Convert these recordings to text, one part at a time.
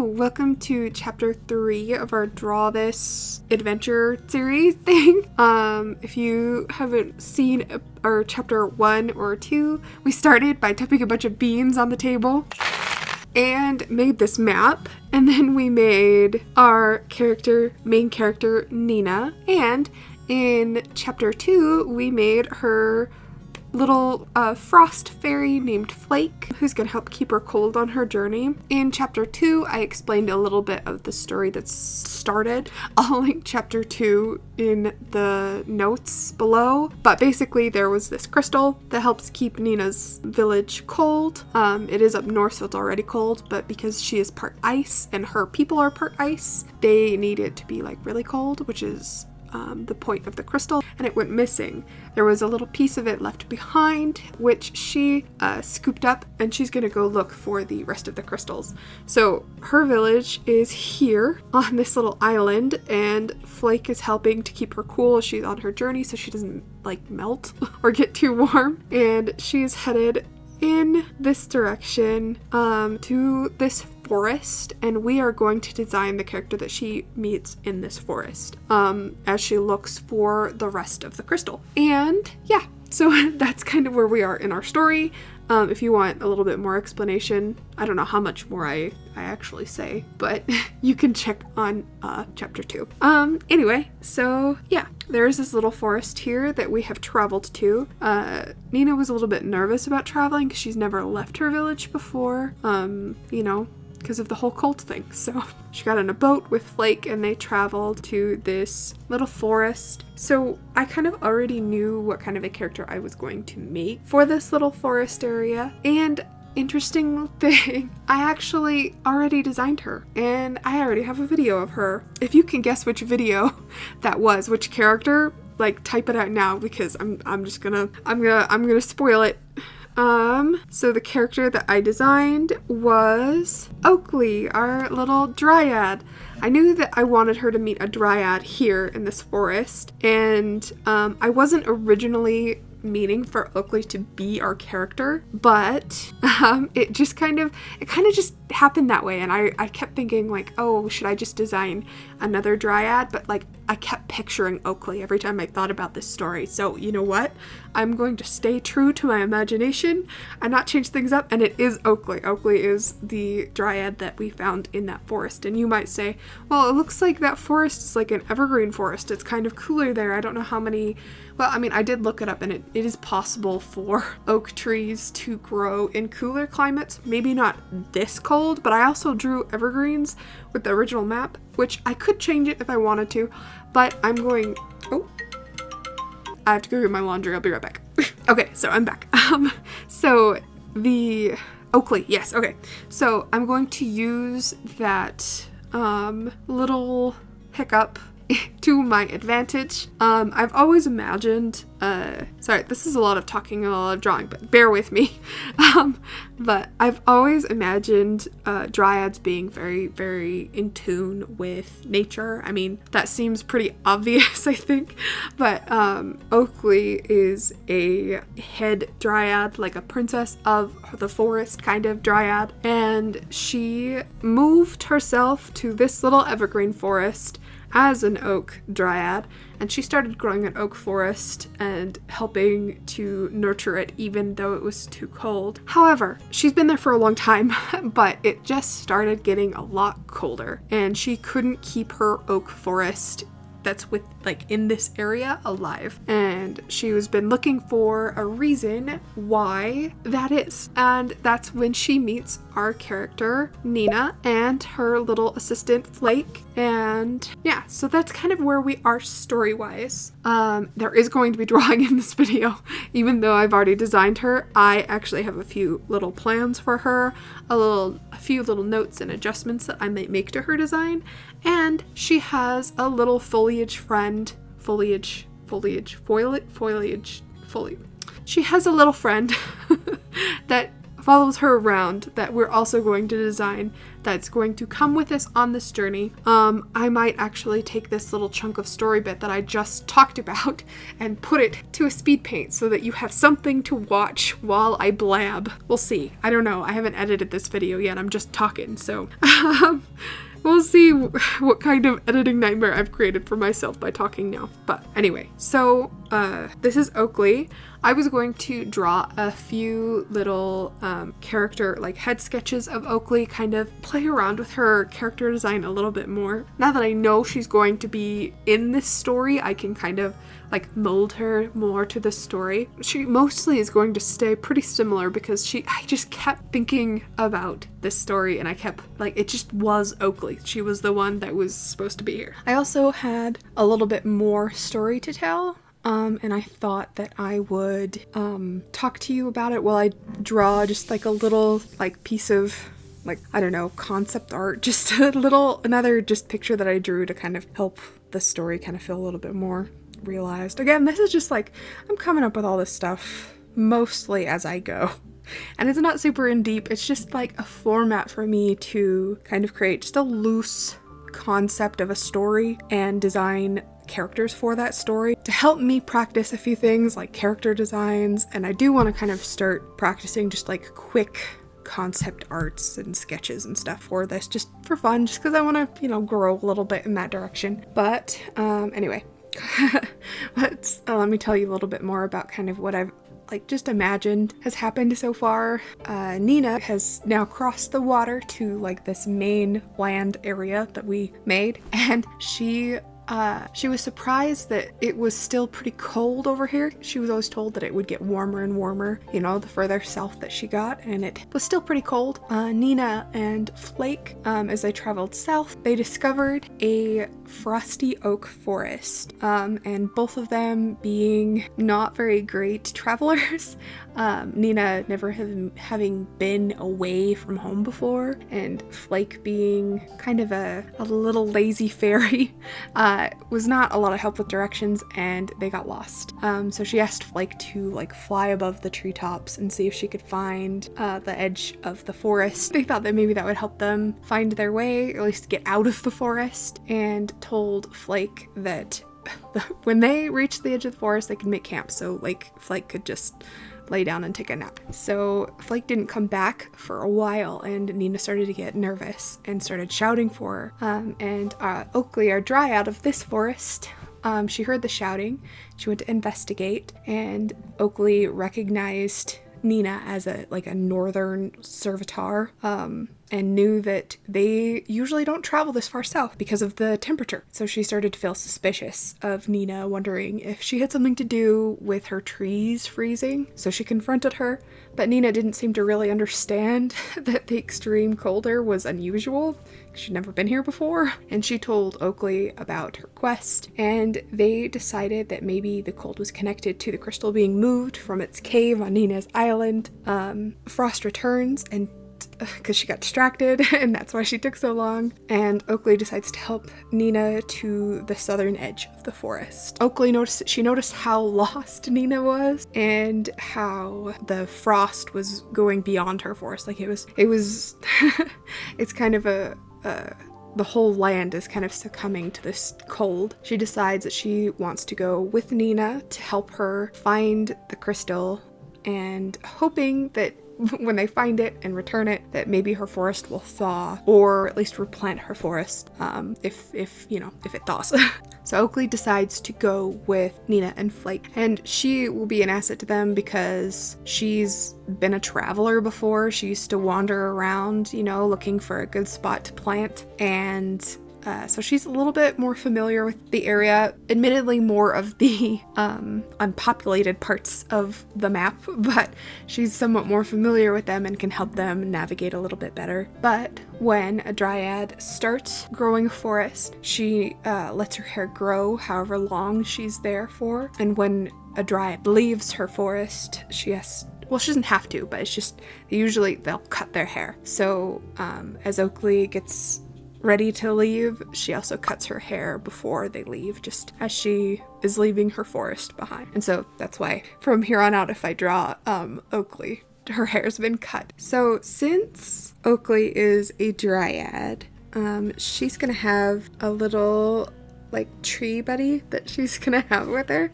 welcome to chapter 3 of our Draw This adventure series thing. If you haven't seen our chapter 1 or 2, we started by dumping a bunch of beans on the table and made this map, and then we made our main character Nina, and in chapter 2 we made her little frost fairy named Flake, who's gonna help keep her cold on her journey. In chapter 2, I explained a little bit of the story that started. I'll link chapter 2 in the notes below, but basically there was this crystal that helps keep Nina's village cold. It is up north, so it's already cold, but because she is part ice and her people are part ice, they need it to be like really cold, which is the point of the crystal, and it went missing. There was a little piece of it left behind, which she scooped up, and she's gonna go look for the rest of the crystals. So her village is here on this little island, and Flake is helping to keep her cool as she's on her journey so she doesn't like melt or get too warm, and she's headed in this direction to this forest, and we are going to design the character that she meets in this forest as she looks for the rest of the crystal. And yeah, so that's kind of where we are in our story. If you want a little bit more explanation, I don't know how much more I actually say, but you can check on chapter 2. Anyway, so yeah, there's this little forest here that we have traveled to. Nina was a little bit nervous about traveling because she's never left her village before, you know, because of the whole cult thing. So she got on a boat with Flake and they traveled to this little forest. So I kind of already knew what kind of a character I was going to make for this little forest area. And interesting thing, I actually already designed her, and I already have a video of her. If you can guess which video that was, which character, like type it out now, because I'm gonna spoil it. So the character that I designed was Oakley, our little dryad. I knew that I wanted her to meet a dryad here in this forest, and I wasn't originally meaning for Oakley to be our character, but it kind of just happened that way, and I kept thinking like, oh, should I just design another dryad? But like, I kept picturing Oakley every time I thought about this story. So you know what? I'm going to stay true to my imagination and not change things up, and it is Oakley. Oakley is the dryad that we found in that forest. And you might say, well, it looks like that forest is like an evergreen forest. It's kind of cooler there. I don't know how many. Well, I mean, I did look it up, and it is possible for oak trees to grow in cooler climates. Maybe not this cold, but I also drew evergreens with the original map, which I could change it if I wanted to, but I'm going... Oh, I have to go get my laundry. I'll be right back. Okay, so I'm back. So the Oakley, yes, okay. So I'm going to use that little hiccup to my advantage. I've always imagined, sorry, this is a lot of talking and a lot of drawing, but bear with me. But I've always imagined dryads being very, very in tune with nature. I mean, that seems pretty obvious, I think, but Oakley is a head dryad, like a princess of the forest kind of dryad, and she moved herself to this little evergreen forest as an oak dryad, and she started growing an oak forest and helping to nurture it even though it was too cold. However, she's been there for a long time, but it just started getting a lot colder, and she couldn't keep her oak forest that's with like in this area alive, and she has been looking for a reason why that is, and that's when she meets our character Nina and her little assistant Flake. And yeah, so that's kind of where we are story-wise. There is going to be drawing in this video, even though I've already designed her. I actually have a few little plans for her, a few little notes and adjustments that I might make to her design, and she has a little foliage friend. She has a little friend that follows her around that we're also going to design, that's going to come with us on this journey. I might actually take this little chunk of story bit that I just talked about and put it to a speed paint so that you have something to watch while I blab. We'll see. I don't know. I haven't edited this video yet. I'm just talking, so we'll see what kind of editing nightmare I've created for myself by talking now. But anyway, so this is Oakley. I was going to draw a few little character, like head sketches of Oakley, kind of play around with her character design a little bit more. Now that I know she's going to be in this story, I can kind of like mold her more to the story. She mostly is going to stay pretty similar because I just kept thinking about this story and I kept like, it just was Oakley. She was the one that was supposed to be here. I also had a little bit more story to tell. And I thought that I would talk to you about it while I draw just like a little like piece of like, I don't know, concept art, just another just picture that I drew to kind of help the story kind of feel a little bit more realized. Again, this is just like, I'm coming up with all this stuff mostly as I go. And it's not super in deep, it's just like a format for me to kind of create just a loose concept of a story and design characters for that story to help me practice a few things like character designs. And I do want to kind of start practicing just like quick concept arts and sketches and stuff for this, just for fun, just because I want to, you know, grow a little bit in that direction. But anyway, let me tell you a little bit more about kind of what I've like just imagined has happened so far. Nina has now crossed the water to like this main land area that we made, and she was surprised that it was still pretty cold over here. She was always told that it would get warmer and warmer, you know, the further south that she got, and it was still pretty cold. Nina and Flake, as they traveled south, they discovered a frosty oak forest, and both of them being not very great travelers. Nina never having been away from home before, and Flake being kind of a little lazy fairy, was not a lot of help with directions, and they got lost. So she asked Flake to like fly above the treetops and see if she could find the edge of the forest. They thought that maybe that would help them find their way, or at least get out of the forest, and told Flake that when they reached the edge of the forest, they could make camp, so like Flake could just lay down and take a nap. So Flake didn't come back for a while, and Nina started to get nervous and started shouting for her. And Oakley, our dryad of this forest, she heard the shouting. She went to investigate, and Oakley recognized Nina as a northern servitor, and knew that they usually don't travel this far south because of the temperature. So she started to feel suspicious of Nina, wondering if she had something to do with her trees freezing. So she confronted her, but Nina didn't seem to really understand that the extreme colder was unusual. She'd never been here before. And she told Oakley about her quest, and they decided that maybe the cold was connected to the crystal being moved from its cave on Nina's island. Frost returns, and because she got distracted, and that's why she took so long, and Oakley decides to help Nina to the southern edge of the forest. Oakley noticed how lost Nina was, and how the frost was going beyond her forest. Like it was it's kind of the whole land is kind of succumbing to this cold. She decides that she wants to go with Nina to help her find the crystal, and hoping that when they find it and return it, that maybe her forest will thaw, or at least replant her forest, if it thaws. So Oakley decides to go with Nina and Flake, and she will be an asset to them because she's been a traveler before. She used to wander around, looking for a good spot to plant, and so she's a little bit more familiar with the area, admittedly more of the unpopulated parts of the map, but she's somewhat more familiar with them and can help them navigate a little bit better. But when a dryad starts growing a forest, she lets her hair grow however long she's there for, and when a dryad leaves her forest, she doesn't have to, but it's just, usually they'll cut their hair. So as Oakley gets ready to leave, she also cuts her hair before they leave, just as she is leaving her forest behind. And so that's why from here on out, if I draw Oakley, her hair's been cut. So since Oakley is a dryad, she's gonna have a little like tree buddy that she's gonna have with her.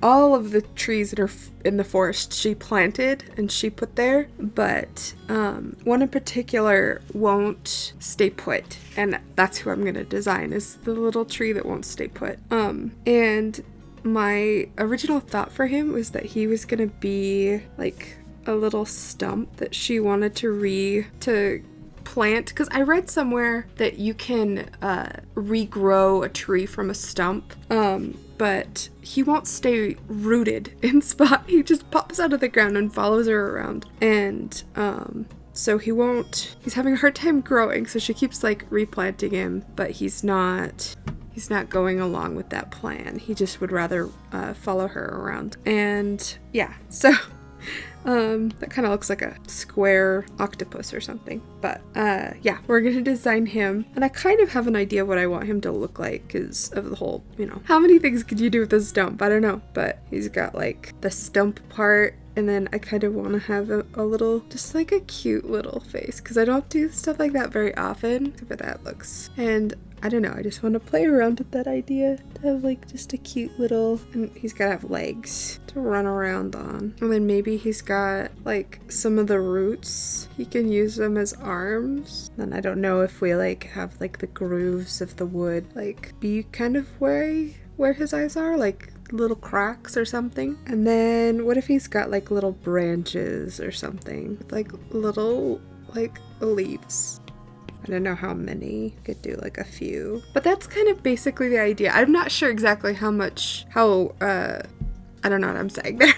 All of the trees that are in the forest she planted and she put there, but one in particular won't stay put, and that's who I'm gonna design, is the little tree that won't stay put. And my original thought for him was that he was gonna be like a little stump that she wanted to plant, because I read somewhere that you can regrow a tree from a stump, but he won't stay rooted in spot. He just pops out of the ground and follows her around, and so he's having a hard time growing, so she keeps like replanting him, but he's not going along with that plan. He just would rather follow her around. And yeah, so that kind of looks like a square octopus or something. But yeah, we're gonna design him, and I kind of have an idea what I want him to look like because of the whole, how many things could you do with a stump? I don't know, but he's got like the stump part, and then I kind of want to have a little, just like a cute little face, because I don't do stuff like that very often, but that looks, and I don't know, I just want to play around with that idea to have like just a cute little, and he's gotta have legs to run around on, and then maybe he's got like some of the roots, he can use them as arms. Then I don't know if we like have like the grooves of the wood like be kind of where his eyes are, like little cracks or something. And then what if he's got like little branches or something, like little like leaves. I don't know how many, could do like a few, but that's kind of basically the idea. I'm not sure exactly how I don't know what I'm saying there.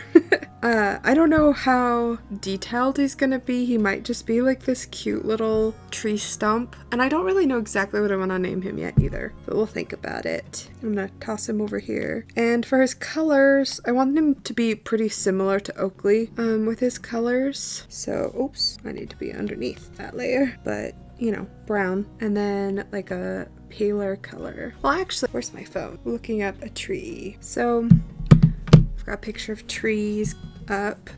I don't know how detailed he's gonna be. He might just be like this cute little tree stump, and I don't really know exactly what I want to name him yet either, but we'll think about it. I'm gonna toss him over here. And for his colors, I want him to be pretty similar to Oakley with his colors. So, oops, I need to be underneath that layer, but brown, and then like a paler color. Well, actually, where's my phone? Looking up a tree. So I've got a picture of trees up.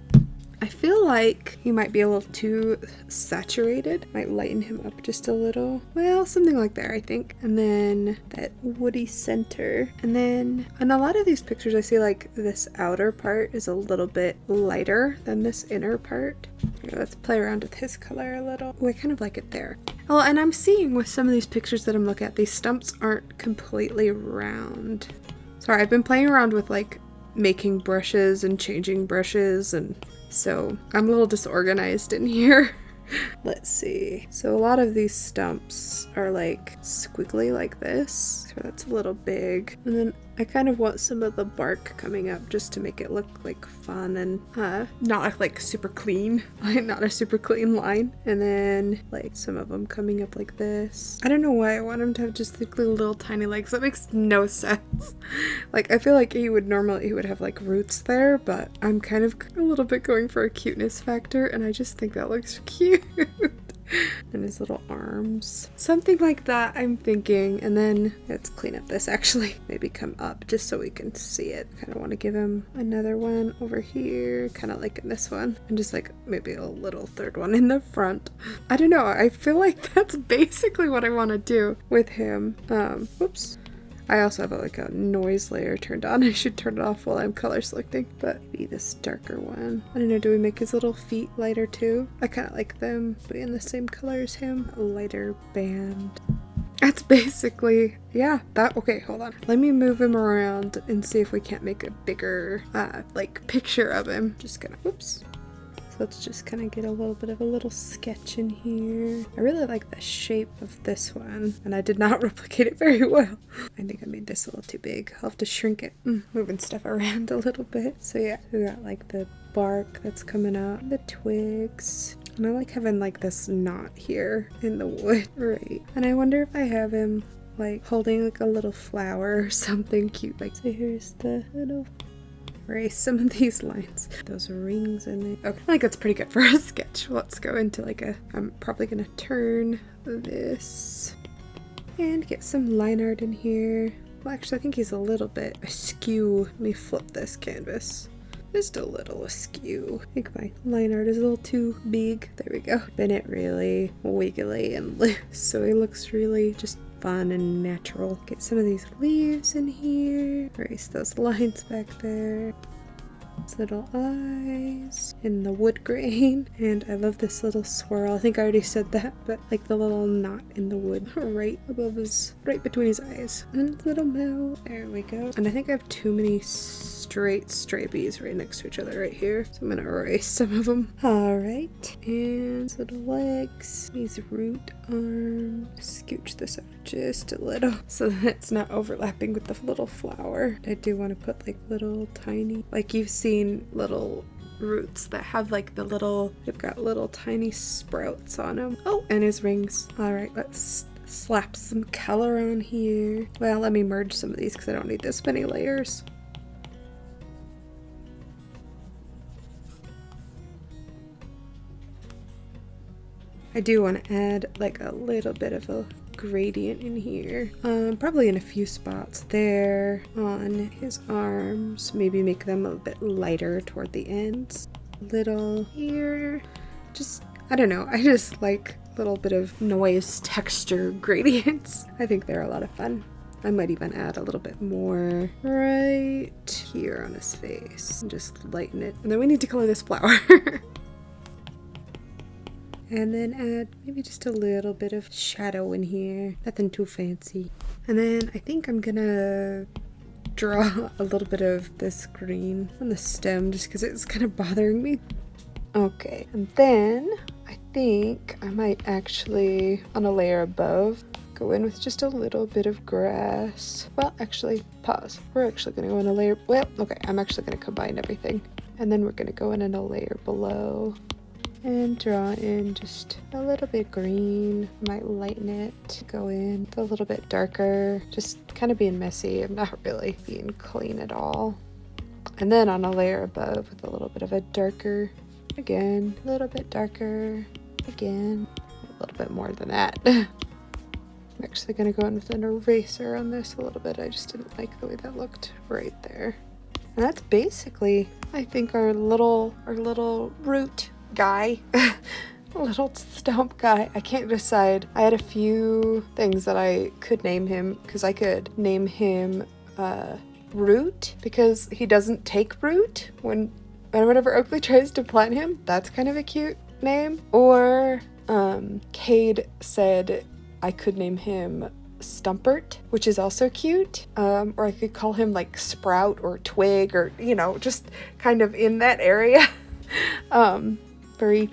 I feel like he might be a little too saturated. Might lighten him up just a little. Well, something like there, I think. And then that woody center. And then on a lot of these pictures, I see like this outer part is a little bit lighter than this inner part. Here, let's play around with his color a little. Oh, I kind of like it there. Oh, and I'm seeing with some of these pictures that I'm looking at, these stumps aren't completely round. Sorry, I've been playing around with like making brushes and changing brushes, and so I'm a little disorganized in here. Let's see. So a lot of these stumps are like squiggly like this. So that's a little big. And then I kind of want some of the bark coming up just to make it look like fun and not like super clean. Not a super clean line. And then like some of them coming up like this. I don't know why I want him to have just like little tiny legs. That makes no sense. Like I feel like he would have like roots there, but I'm kind of a little bit going for a cuteness factor, and I just think that looks cute. And his little arms. Something like that, I'm thinking. And then let's clean up this actually. Maybe come up just so we can see it. Kind of want to give him another one over here, kind of like in this one. And just like maybe a little third one in the front. I don't know. I feel like that's basically what I want to do with him. Whoops. I also have like a noise layer turned on. I should turn it off while I'm color selecting, but be this darker one. I don't know, do we make his little feet lighter too? I kind of like them being the same color as him. A lighter band. That's basically, yeah, that, okay, hold on. Let me move him around and see if we can't make a bigger, like, picture of him. Just gonna, whoops. Let's just kind of get a little bit of a little sketch in here. I really like the shape of this one, and I did not replicate it very well. I think I made this a little too big. I'll have to shrink it. Moving stuff around a little bit. So yeah, we got like the bark that's coming out, the twigs. And I like having like this knot here in the wood, right? And I wonder if I have him like holding like a little flower or something cute. Like, so here's the little, erase some of these lines. Those rings in there. Okay, I think that's pretty good for a sketch. Let's go into like I'm probably gonna turn this and get some line art in here. Well, actually, I think he's a little bit askew. Let me flip this canvas. just a little askew. I think my line art is a little too big. There we go. Been it really wiggly and loose, so it looks really just fun and natural. Get some of these leaves in here. Erase those lines back there. Little eyes in the wood grain, and I love this little swirl. I think I already said that, but like the little knot in the wood right above his, right between his eyes, and his little mouth. There we go. And I think I have too many straight stripies right next to each other right here, so I'm gonna erase some of them. All right, and his little legs, these root arms. Scooch this up just a little so that it's not overlapping with the little flower. I do want to put like little tiny, like you've seen little roots that have like the little, they've got little tiny sprouts on them. Oh, and his rings. All right, let's slap some color on here. Well, let me merge some of these because I don't need this many layers. I do want to add like a little bit of a gradient in here, probably in a few spots there on his arms, maybe make them a bit lighter toward the ends, a little here, just, I don't know, I just like a little bit of noise texture gradients. I think they're a lot of fun. I might even add a little bit more right here on his face and just lighten it, and then we need to color this flower. And then add maybe just a little bit of shadow in here. Nothing too fancy. And then I think I'm gonna draw a little bit of this green on the stem just because it's kind of bothering me. Okay, and then I think I might actually, on a layer above, go in with just a little bit of grass. Well, actually, pause. We're actually gonna go in a layer, well, okay, I'm actually gonna combine everything. And then we're gonna go in a layer below. And draw in just a little bit green. Might lighten it, go in a little bit darker, just kind of being messy. I'm not really being clean at all. And then on a layer above with a little bit of a darker, again, a little bit darker, again, a little bit more than that. I'm actually gonna go in with an eraser on this a little bit. I just didn't like the way that looked right there. And that's basically, I think, our little root guy. A little stump guy. I can't decide. I had a few things that I could name him, because I could name him Root because he doesn't take root whenever Oakley tries to plant him. That's kind of a cute name. Or Cade said I could name him Stumpert, which is also cute. Or I could call him like Sprout or Twig, or just kind of in that area. Very,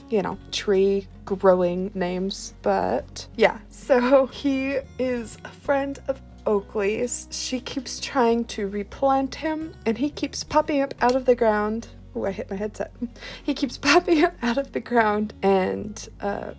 tree growing names. But yeah, so he is a friend of Oakley's. She keeps trying to replant him, and he keeps popping up out of the ground. Oh, I hit my headset. He keeps popping up out of the ground and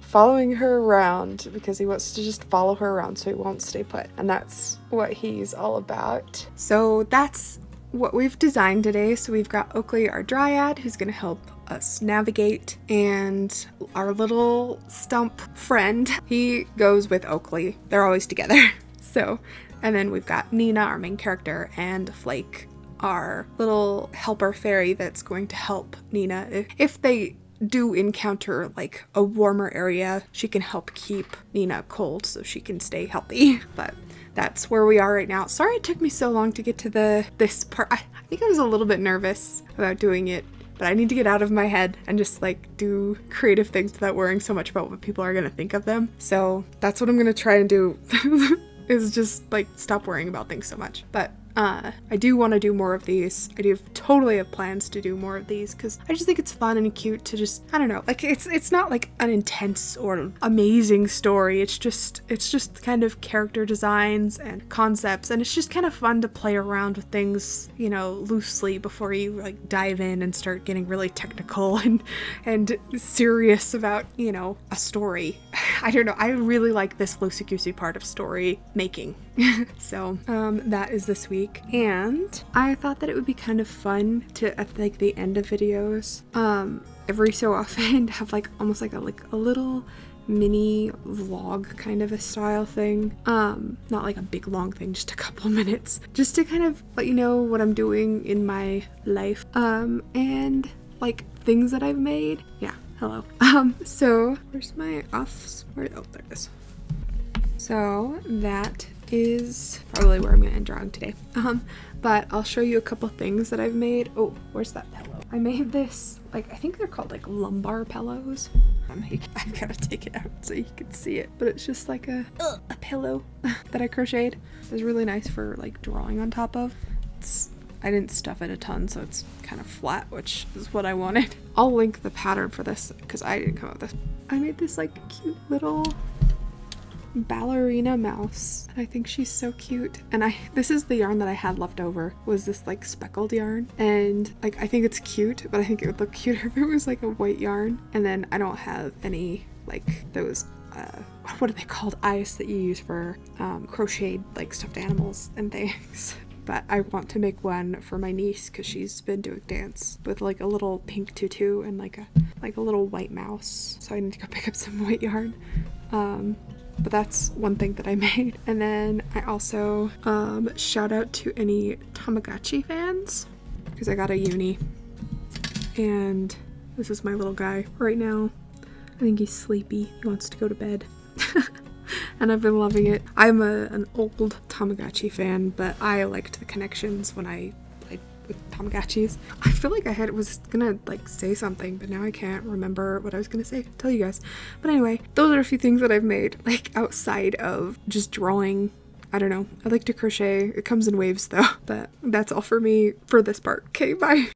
following her around because he wants to just follow her around so he won't stay put. And that's what he's all about. So that's what we've designed today. So we've got Oakley, our dryad, who's going to help us navigate, and our little stump friend, he goes with Oakley. They're always together. So, and then we've got Nina, our main character, and Flake, our little helper fairy that's going to help Nina. If they do encounter like a warmer area, she can help keep Nina cold so she can stay healthy. But that's where we are right now. Sorry it took me so long to get to this part. I think I was a little bit nervous about doing it, but I need to get out of my head and just like do creative things without worrying so much about what people are gonna think of them. So that's what I'm gonna try and do is just like stop worrying about things so much. But I do want to do more of these. I do totally have plans to do more of these because I just think it's fun and cute to just, I don't know, like it's not like an intense or amazing story. It's just kind of character designs and concepts, and it's just kind of fun to play around with things, loosely before you like dive in and start getting really technical and serious about, a story. I don't know. I really like this loosey-goosey part of story making. So that is this week, and I thought that it would be kind of fun to, at like the end of videos, every so often have like almost like a little mini vlog kind of a style thing. Not like a big long thing, just a couple minutes, just to kind of let you know what I'm doing in my life. And like things that I've made. Yeah, hello. So where's my where, oh, there it is. So that is probably where I'm gonna end drawing today. But I'll show you a couple things that I've made. Oh, where's that pillow? I made this, like, I think they're called like lumbar pillows. I've gotta take it out so you can see it, but it's just like a pillow that I crocheted. It's really nice for like drawing on top of. I didn't stuff it a ton, so it's kind of flat, which is what I wanted. I'll link the pattern for this because I didn't come up with this. I made this like cute little ballerina mouse. I think she's so cute. And this is the yarn that I had left over, was this like speckled yarn. And like, I think it's cute, but I think it would look cuter if it was like a white yarn. And then I don't have any like those what are they called, eyes that you use for crocheted like stuffed animals and things. But I want to make one for my niece because she's been doing dance with like a little pink tutu and like a little white mouse. So I need to go pick up some white yarn. But that's one thing that I made. And then I also shout out to any Tamagotchi fans because I got a uni. And this is my little guy right now. I think he's sleepy. He wants to go to bed. And I've been loving it. I'm an old Tamagotchi fan, but I liked the connections when I played with Tamagotchis. I feel like I was gonna like say something, but now I can't remember what I was gonna tell you guys. But anyway, those are a few things that I've made, like outside of just drawing. I don't know. I like to crochet. It comes in waves though. But that's all for me for this part. Okay, bye.